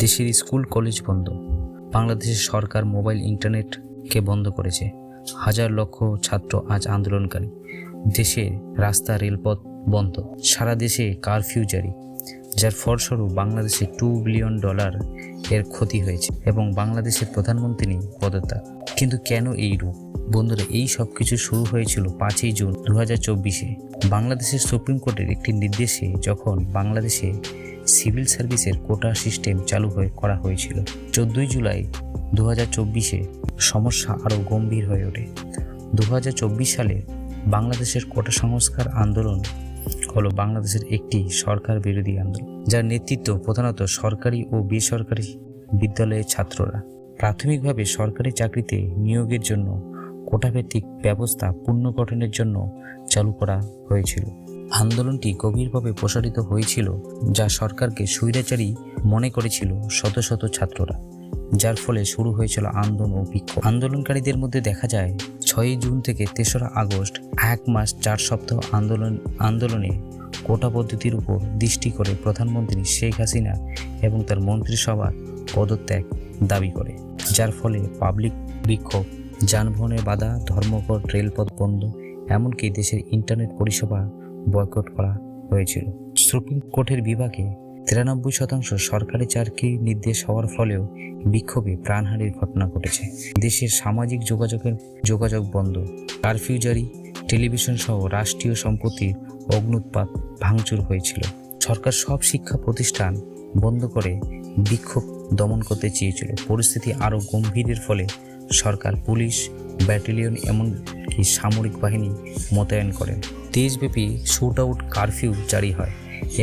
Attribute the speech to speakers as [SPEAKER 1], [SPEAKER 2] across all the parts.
[SPEAKER 1] দেশের school college বন্ধ। বাংলাদেশের সরকার মোবাইল ইন্টারনেটকে বন্ধ করেছে। হাজার লক্ষ ছাত্র আজ আন্দোলনকারী। দেশের রাস্তা রেলপথ বন্ধ। সারা দেশে কারফিউ জারি, যার ফলস্বরূপ বাংলাদেশে $2 বিলিয়ন এর ক্ষতি হয়েছে এবং বাংলাদেশের প্রধানমন্ত্রী পদত্যাগ। কিন্তু কেন এই রূপ? বন্ধুরা, এই সব কিছু শুরু হয়েছিল 5ই জুন 2024-এ বাংলাদেশের সুপ্রিম কোর্টের একটি নির্দেশে, যখন বাংলাদেশে সিভিল সার্ভিসের কোটা সিস্টেম চালু করা হয়েছিল। 14ই জুলাই 2024-এ সমস্যা আরও গম্ভীর হয়ে ওঠে। 2024 সালে বাংলাদেশের কোটা সংস্কার আন্দোলন হলো বাংলাদেশের একটি সরকার বিরোধী আন্দোলন, যার নেতৃত্ব প্রধানত সরকারি ও বেসরকারি বিদ্যালয়ের ছাত্ররা। প্রাথমিকভাবে সরকারি চাকরিতে নিয়োগের জন্য কোটাভিত্তিক ব্যবস্থা পুনর্গঠনের জন্য চালু করা হয়েছিল। আন্দোলনটি গভীরভাবে প্রসারিত হয়েছিল, যা সরকারকে স্বৈরাচারী মনে করেছিল শত শত ছাত্ররা, যার ফলে শুরু হয়েছিল আন্দোলন ও বিক্ষোভ। আন্দোলনকারীদের মধ্যে দেখা যায় 6ই জুন থেকে 3রা আগস্ট 1 মাস 4 সপ্তাহ আন্দোলনে কোটা পদ্ধতির উপর দৃষ্টি করে প্রধানমন্ত্রী শেখ হাসিনা এবং তার মন্ত্রিসভার পদত্যাগ দাবি করে, যার ফলে পাবলিক বিক্ষোভ, যানবাহনের বাধা, ধর্মঘট, রেলপথ বন্ধ, এমনকি দেশের ইন্টারনেট পরিষেবা বয়কট করা হয়েছিল। সুপ্রিম কোর্টের বিভাগে 93% সরকারি চাকরির নির্দেশ হওয়ার ফলেও বিক্ষোভে প্রাণহানির ঘটনা ঘটেছে। দেশের সামাজিক যোগাযোগ বন্ধ, কারফিউ জারি, টেলিভিশন সহ রাষ্ট্রীয় সম্পত্তির অগ্ন্যুৎপাত, ভাঙচুর হয়েছিল। সরকার সব শিক্ষা প্রতিষ্ঠান বন্ধ করে বিক্ষোভ দমন করতে চেয়েছিল। পরিস্থিতি আরও গম্ভীরের ফলে সরকার পুলিশ, ব্যাটালিয়ন এমনকি সামরিক বাহিনী মোতায়েন করেন। দেশব্যাপী শুট আউট, কারফিউ জারি হয়,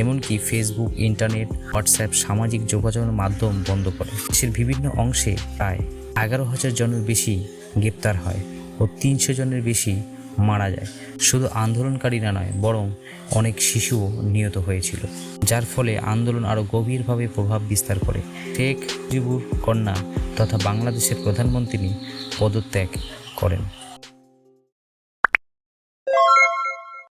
[SPEAKER 1] এমনকি ফেসবুক, ইন্টারনেট, হোয়াটসঅ্যাপ সামাজিক যোগাযোগের মাধ্যম বন্ধ করে। দেশের বিভিন্ন অংশে প্রায় 11,000 জনের বেশি গ্রেপ্তার হয় ও 300 জনের বেশি মারা যায়। শুধু আন্দোলনকারীরা নয়, বরং অনেক শিশুও নিহত হয়েছিল, যার ফলে আন্দোলন আরও গভীরভাবে প্রভাব বিস্তার করে। শেখ মুজিবুর কন্যা তথা বাংলাদেশের প্রধানমন্ত্রী পদত্যাগ করেন।